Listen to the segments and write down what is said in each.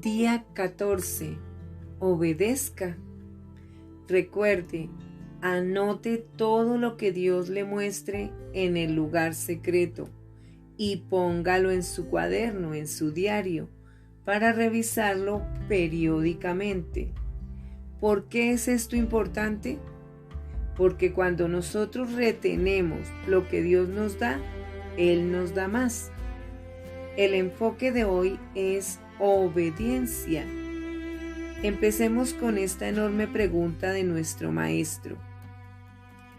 Día 14. Obedezca. Recuerde, anote todo lo que Dios le muestre en el lugar secreto y póngalo en su cuaderno, en su diario, para revisarlo periódicamente. ¿Por qué es esto importante? Porque cuando nosotros retenemos lo que Dios nos da, Él nos da más. El enfoque de hoy es obediencia. Empecemos con esta enorme pregunta de nuestro maestro.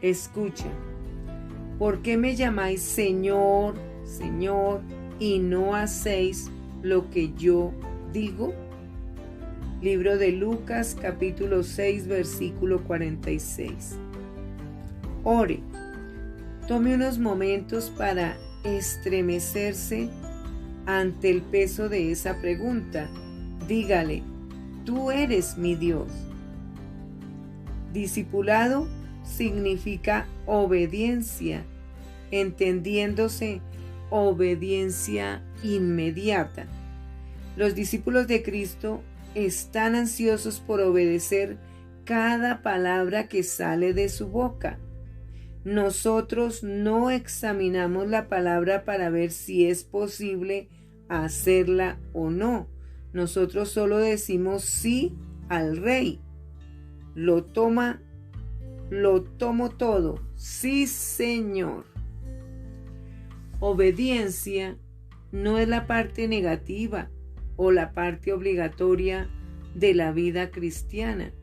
Escucha, ¿por qué me llamáis Señor, Señor, y no hacéis lo que yo digo? Libro de Lucas, capítulo 6, versículo 46. Ore. Tome unos momentos para estremecerse ante el peso de esa pregunta. Dígale, tú eres mi Dios. Discipulado significa obediencia, entendiéndose obediencia inmediata. Los discípulos de Cristo están ansiosos por obedecer cada palabra que sale de su boca. Nosotros no examinamos la palabra para ver si es posible hacerla o no. Nosotros solo decimos sí al Rey. Lo tomo todo. Sí, Señor. Obediencia no es la parte negativa o la parte obligatoria de la vida cristiana.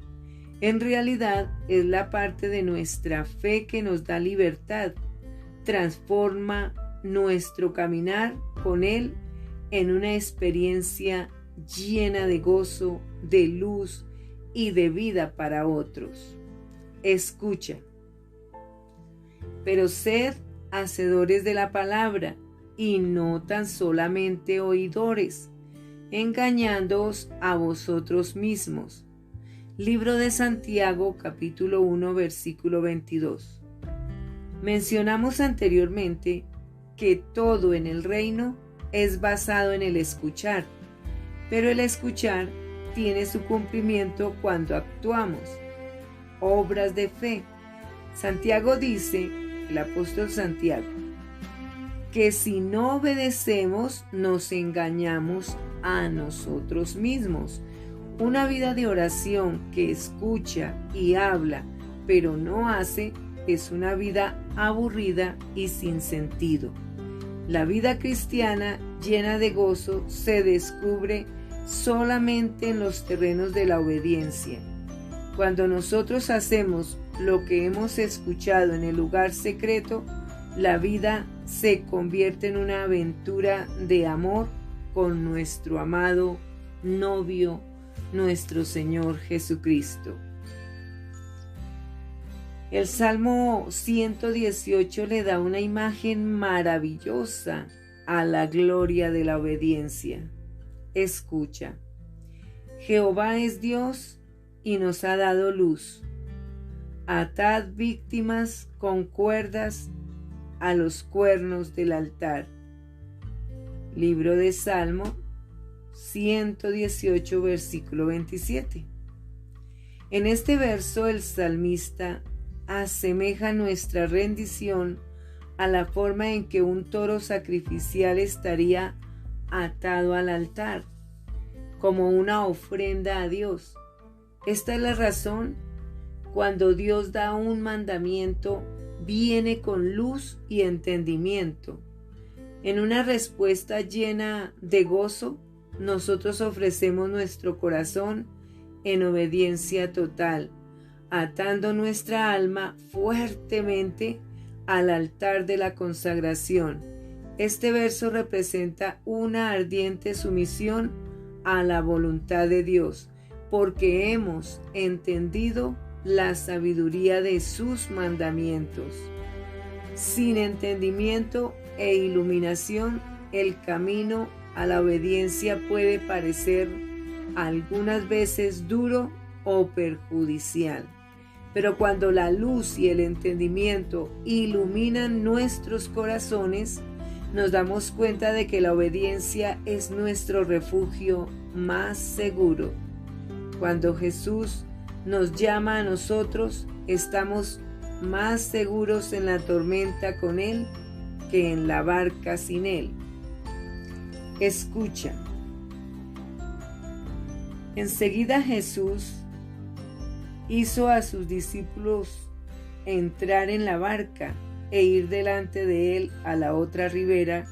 En realidad es la parte de nuestra fe que nos da libertad, transforma nuestro caminar con Él en una experiencia llena de gozo, de luz y de vida para otros. Escucha. Pero sed hacedores de la palabra y no tan solamente oidores, engañándoos a vosotros mismos. Libro de Santiago, capítulo 1, versículo 22. Mencionamos anteriormente que todo en el reino es basado en el escuchar, pero el escuchar tiene su cumplimiento cuando actuamos. Obras de fe. Santiago dice, el apóstol Santiago, que si no obedecemos nos engañamos a nosotros mismos. Una vida de oración que escucha y habla, pero no hace, es una vida aburrida y sin sentido. La vida cristiana llena de gozo se descubre solamente en los terrenos de la obediencia. Cuando nosotros hacemos lo que hemos escuchado en el lugar secreto, la vida se convierte en una aventura de amor con nuestro amado novio, nuestro Señor Jesucristo. El Salmo 118 le da una imagen maravillosa a la gloria de la obediencia. Escucha. Jehová es Dios y nos ha dado luz. Atad víctimas con cuerdas a los cuernos del altar. Libro de Salmo 118, versículo 27. En este verso el salmista asemeja nuestra rendición a la forma en que un toro sacrificial estaría atado al altar, como una ofrenda a Dios. Esta es la razón. Cuando Dios da un mandamiento, viene con luz y entendimiento. En una respuesta llena de gozo, nosotros ofrecemos nuestro corazón en obediencia total, atando nuestra alma fuertemente al altar de la consagración. Este verso representa una ardiente sumisión a la voluntad de Dios, porque hemos entendido la sabiduría de sus mandamientos. Sin entendimiento e iluminación, el camino a la obediencia puede parecer algunas veces duro o perjudicial. Pero cuando la luz y el entendimiento iluminan nuestros corazones, nos damos cuenta de que la obediencia es nuestro refugio más seguro. Cuando Jesús nos llama a nosotros, estamos más seguros en la tormenta con Él que en la barca sin Él. Escucha. Enseguida Jesús hizo a sus discípulos entrar en la barca e ir delante de Él a la otra ribera,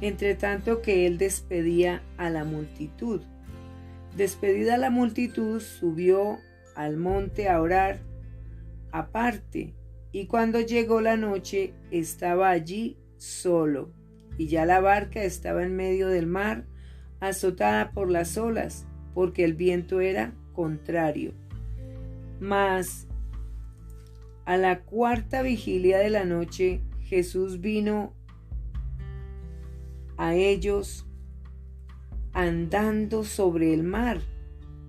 entre tanto que Él despedía a la multitud. Despedida la multitud, subió al monte a orar aparte, y cuando llegó la noche estaba allí solo, y ya la barca estaba en medio del mar, azotada por las olas, porque el viento era contrario. Mas a la cuarta vigilia de la noche, Jesús vino a ellos andando sobre el mar,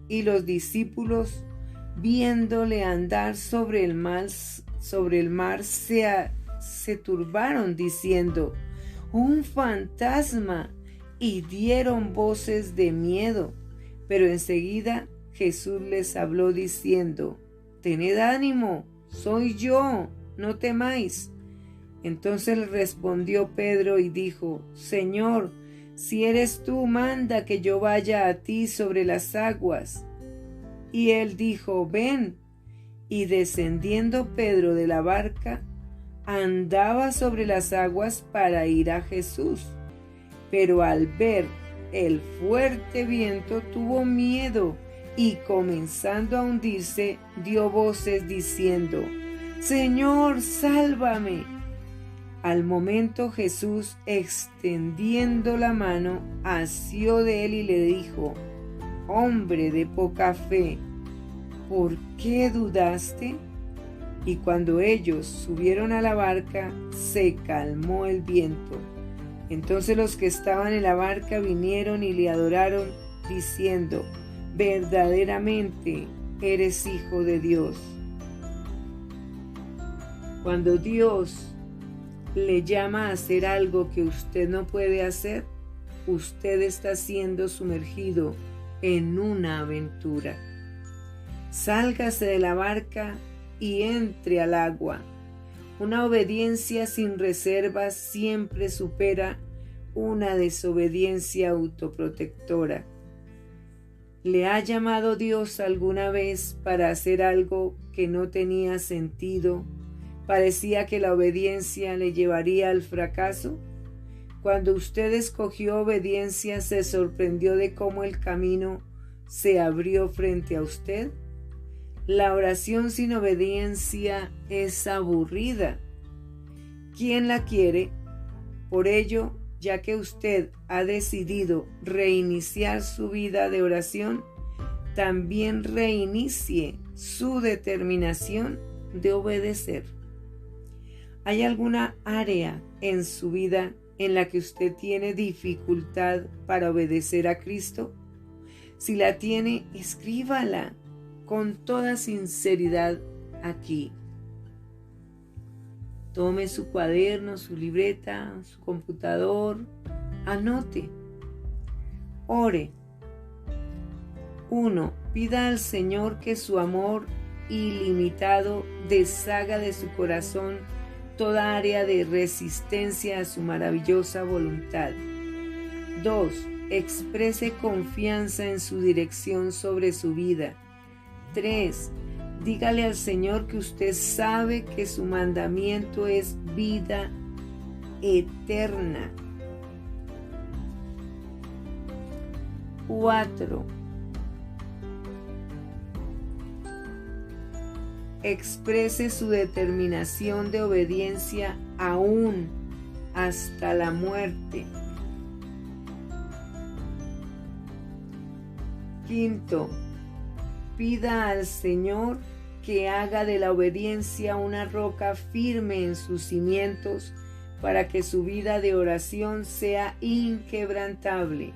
y los discípulos, viéndole andar sobre el mar, se turbaron, diciendo: ¡un fantasma! Y dieron voces de miedo. Pero enseguida Jesús les habló diciendo: «Tened ánimo, soy yo, no temáis». Entonces le respondió Pedro y dijo: «Señor, si eres tú, manda que yo vaya a ti sobre las aguas». Y él dijo: «Ven». Y descendiendo Pedro de la barca, andaba sobre las aguas para ir a Jesús. Pero al ver el fuerte viento tuvo miedo y, comenzando a hundirse, dio voces diciendo: «Señor, sálvame». Al momento Jesús, extendiendo la mano, asió de él y le dijo: «Hombre de poca fe, ¿por qué dudaste?». Y cuando ellos subieron a la barca, se calmó el viento. Entonces los que estaban en la barca vinieron y le adoraron, diciendo: «Verdaderamente eres Hijo de Dios». Cuando Dios le llama a hacer algo que usted no puede hacer, usted está siendo sumergido en una aventura. Sálgase de la barca y entre al agua. Una obediencia sin reservas siempre supera una desobediencia autoprotectora. ¿Le ha llamado Dios alguna vez para hacer algo que no tenía sentido? ¿Parecía que la obediencia le llevaría al fracaso? Cuando usted escogió obediencia, ¿se sorprendió de cómo el camino se abrió frente a usted? La oración sin obediencia es aburrida. ¿Quién la quiere? Por ello, ya que usted ha decidido reiniciar su vida de oración, también reinicie su determinación de obedecer. ¿Hay alguna área en su vida en la que usted tiene dificultad para obedecer a Cristo? Si la tiene, escríbala con toda sinceridad aquí. Tome su cuaderno, su libreta, su computador, anote. Ore. 1. Pida al Señor que su amor ilimitado deshaga de su corazón toda área de resistencia a su maravillosa voluntad. 2. Exprese confianza en su dirección sobre su vida. 3. Dígale al Señor que usted sabe que su mandamiento es vida eterna. 4. Exprese su determinación de obediencia aún hasta la muerte. 5. Pida al Señor que haga de la obediencia una roca firme en sus cimientos para que su vida de oración sea inquebrantable.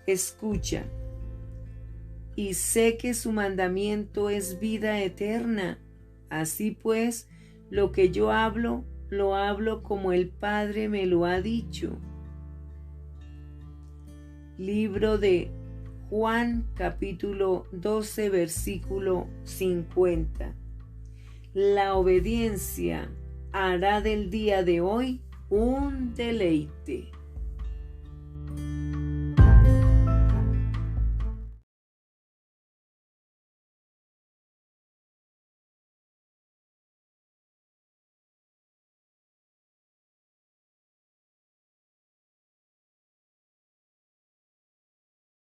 Escucha. Y sé que su mandamiento es vida eterna. Así pues, lo que yo hablo, lo hablo como el Padre me lo ha dicho. Libro de Juan capítulo 12 versículo 50. La obediencia hará del día de hoy un deleite.